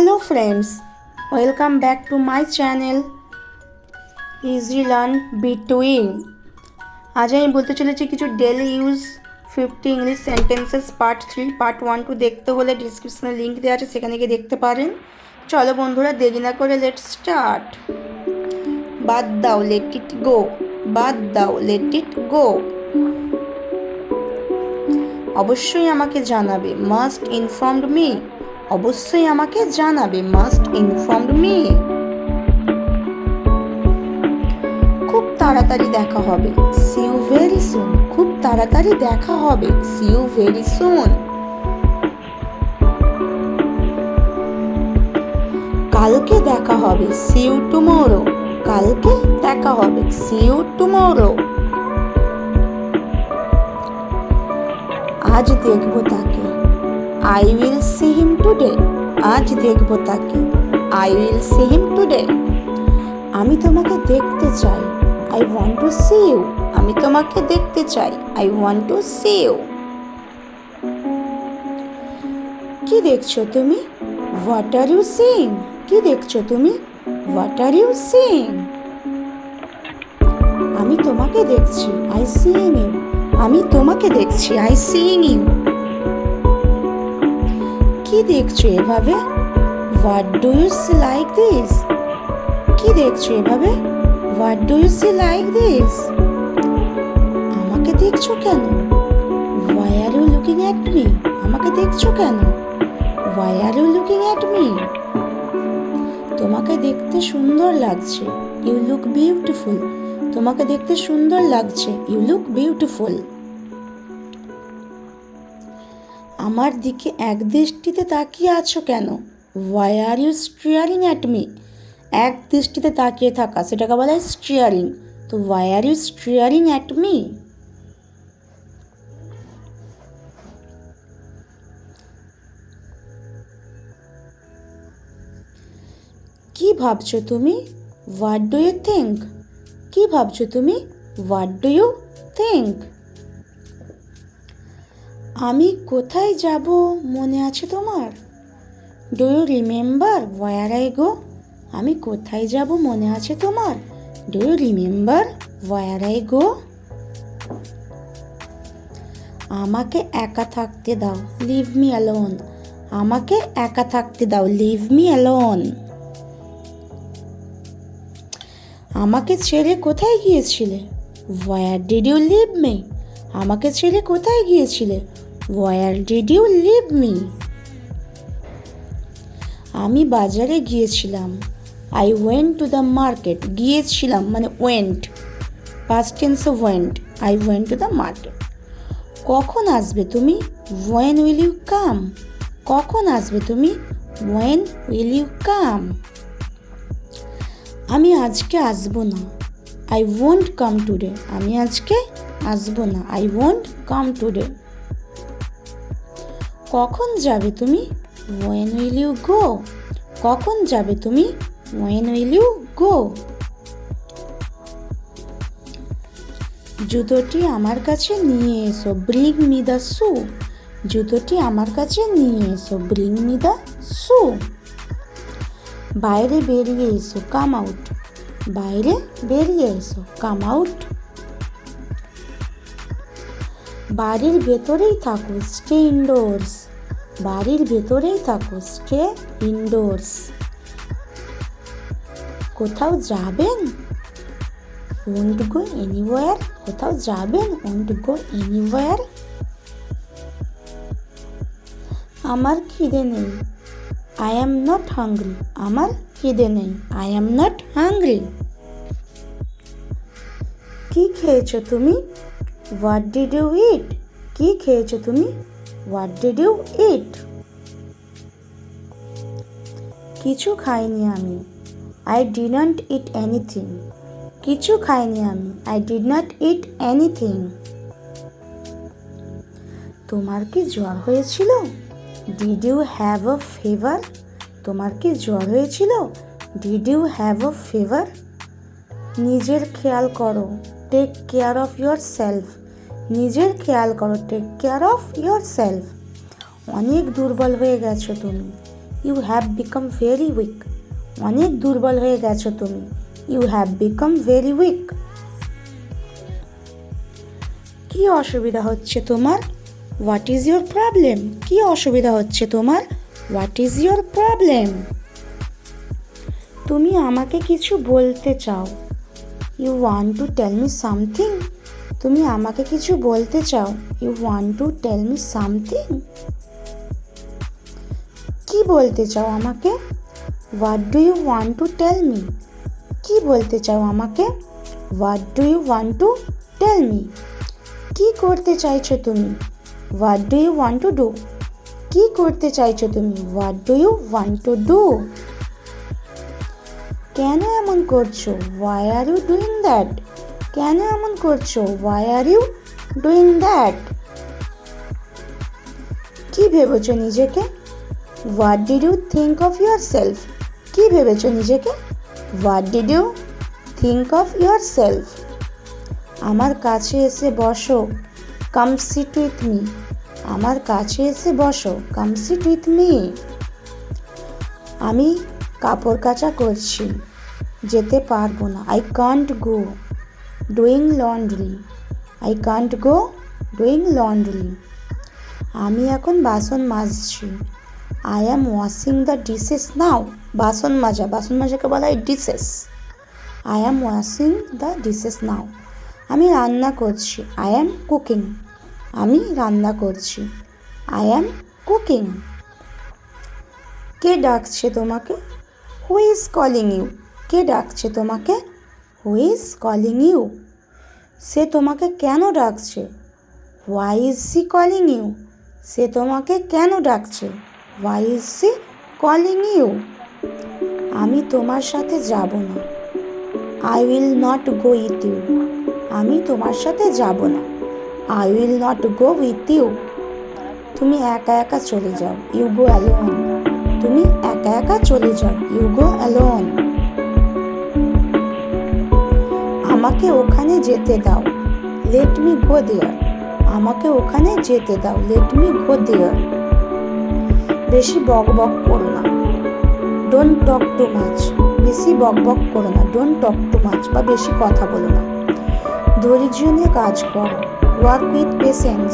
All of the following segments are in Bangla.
Hello friends, welcome back to my channel Easy Learn Between. আজ আমি বলতে চলেছি কিছু daily use 50 English sentences part 3 part 1 two দেখতে হলে ডিসক্রিপশনে লিঙ্ক দেওয়া আছে, সেখানে গিয়ে দেখতে পারেন। চলো বন্ধুরা, দেরি না করে লেটস স্টার্ট। বাদ দাও, লেট ইট গো। বাদ দাও, লেট ইট গো। অবশ্যই আমাকে জানাবে, মাস্ট ইনফর্মড মি। অবশ্যই আমাকে জানাবে, মাস্ট ইনফর্মড মি। খুব তাড়াতাড়ি দেখা হবে, সি ইউ ভেরি সুন। খুব তাড়াতাড়ি দেখা হবে, সি ইউ ভেরি সুন। কালকে দেখা হবে, সি ইউ টুমোরো। কালকে দেখা হবে, সি ইউ টুমোরো। আজ দেখব তাকে, I will see him today. আজ দেখব তাকে, I will see him today. আমি তোমাকে দেখতে চাই, I want to see you. আমি তোমাকে দেখতে চাই, I want to see you. কি দেখছো তুমি? What are you seeing? কি দেখছো তুমি? What are you seeing? আমি তোমাকে দেখছি, I seeing you. আমি তোমাকে দেখছি, I seeing you. কি দেখছো এভাবে? What do you see like this? কি দেখছো এভাবে? What do you see like this? আমাকে দেখছো কেন? Why are you looking at me? আমাকে দেখছো কেন? Why are you looking at me? তোমাকে দেখতে সুন্দর লাগছে, You look beautiful. তোমাকে দেখতে সুন্দর লাগছে, You look beautiful. আমার দিকে এক দৃষ্টিতে তাকিয়ে আছো কেন? Why are you staring at me? এক দৃষ্টিতে তাকিয়ে থাকা, সেটাকে বলা হয় স্টিয়ারিং। তো why are you staring at me? কি ভাবছো তুমি? What do you think? কি ভাবছো তুমি? What do you think? আমি কোথায় যাব মনে আছে তোমার? Do you remember where I go? আমি কোথায় যাব মনে আছে তোমার? Do you remember where I go? আমাকে একা থাকতে দাও, লিভ মি অ্যালোন। আমাকে একা থাকতে দাও, লিভ মি অ্যালোন। আমাকে ছেড়ে কোথায় গিয়েছিলে? Where did you leave me? আমাকে ছেড়ে কোথায় গিয়েছিলে? Where did you leave me? আমি বাজারে গিয়েছিলাম, I went to the market. গিয়েছিলাম মানে went, past tense of went. I went to the market. কখন আসবে তুমি? When will you come? কখন আসবে তুমি? When will you come? আমি আজকে আসবো না, I won't come today. আমি আজকে আসবো না, I won't come today. কখন যাবে তুমি? When will you go? কখন যাবে তুমি? When will you go? জুতোটি আমার কাছে নিয়ে এসো, bring me the shoe. জুতোটি আমার কাছে নিয়ে এসো, bring me the shoe. বাইরে বেরিয়ে এসো, come out. বাইরে বেরিয়ে এসো, come out. বাড়ির ভেতরেই থাকো, স্টে ইনডোরস। বাড়ির ভেতরেই থাকো, স্টে ইনডোরস। কোথাও যাবেন? Won't go anywhere. কোথাও যাবেন? Won't go anywhere. আমার খিদে নেই, আই অ্যাম নট হাংরি। আমার খিদে নেই, আই অ্যাম নট হাংরি। কি খেয়েছো তুমি? What did you eat? কি খেয়েছো তুমি? What did you eat? কিছু খাইনি আমি, I didn't eat anything. কিছু খাইনি আমি, I did not eat anything. তোমার কি জ্বর হয়েছিল? Did you have a fever? তোমার কি জ্বর হয়েছিল? Did you have a fever? নিজের খেয়াল করো, take care of yourself. নিজের খেয়াল করো, take care of yourself. অনেক দুর্বল হয়ে গেছো তুমি, you have become very weak. অনেক দুর্বল হয়ে গেছো তুমি। You have become very weak. কি অসুবিধা হচ্ছে তোমার? What is your problem? কি অসুবিধা হচ্ছে তোমার? What is your problem? তুমি আমাকে কিছু বলতে চাও। You want to tell me something. তুমি আমাকে কিছু বলতে চাও। You want to tell me something. কি বলতে চাও আমাকে? What do you want to tell me? কি বলতে চাও আমাকে? What do you want to tell me? কি করতে চাইছো তুমি? What do you want to do? কি করতে চাইছো তুমি? What do you want to do? কেন এমন করছো? Why are you doing that? কেন এমন করছো? Why are you doing that? কি ভেবেছো নিজেকে? What did you think of yourself? কি ভেবেছো নিজেকে? What did you think of yourself? আমার কাছে এসে বসো। Come sit with me. আমার কাছে এসে বসো। Come sit with me. আমি কাপড় কাচা করছি, যেতে পারবো না। I can't go doing laundry. I can't go doing laundry. আমি এখন বাসন মাজছি। I am washing the dishes now. বাসন মাজাকে বলা হয় dishes. I am washing the dishes now. আমি রান্না করছি। I am cooking. আমি রান্না করছি। I am cooking. কে ডাকছে তোমাকে? Who is calling you? কে ডাকছে তোমাকে? Who is calling you? সে তোমাকে কেন ডাকছে? Why is she calling you? সে তোমাকে কেন ডাকছে? Why is she calling you? আমি তোমার সাথে যাব না। I will not go with you. আমি তোমার সাথে যাব না। I will not go with you. তুমি একা একা চলে যাও। You go alone. তুমি একা একা চলে যাও। You go alone. আমাকে ওখানে যেতে দাও। Let me go there. আমাকে ওখানে যেতে দাও। Let me go there. বেশি বক বক করো না। Don't talk too much. বেশি বক বক করো না। ডোন্ট টক টু মাচ, বা বেশি কথা বলো না। ধৈর্য নিয়ে কাজ করো। Work with patience.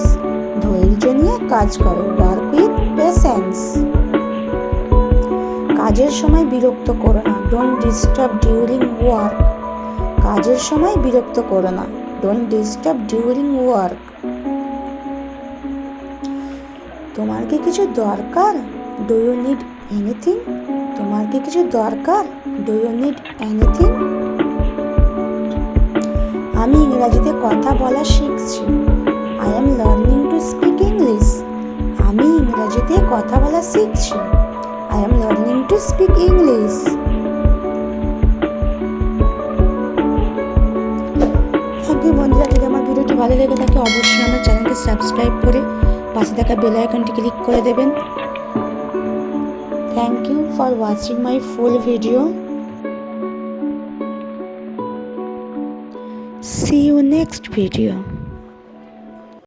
ধৈর্য নিয়ে কাজ করো। Work with patience. কাজের সময় বিরক্ত করো না। Don't disturb during work. কাজের সময় বিরক্ত করো না। Don't disturb during work. তোমার কি কিছু দরকার? Do you need anything? তোমার কি কিছু দরকার? Do you need anything? আমি ইংরাজিতে কথা বলা শিখছি। I am learning to speak English. আমি ইংরাজিতে কথা বলা শিখছি। I am learning to speak English. Thank you বন্ধুরা। যদি আমার ভিডিওটি ভালো লেগে থাকে অবশ্যই আমার চ্যানেলকে সাবস্ক্রাইব করে পাশে থাকা বেল আইকনটি ক্লিক করে দেবেন। Thank you for watching my full video. See you next video.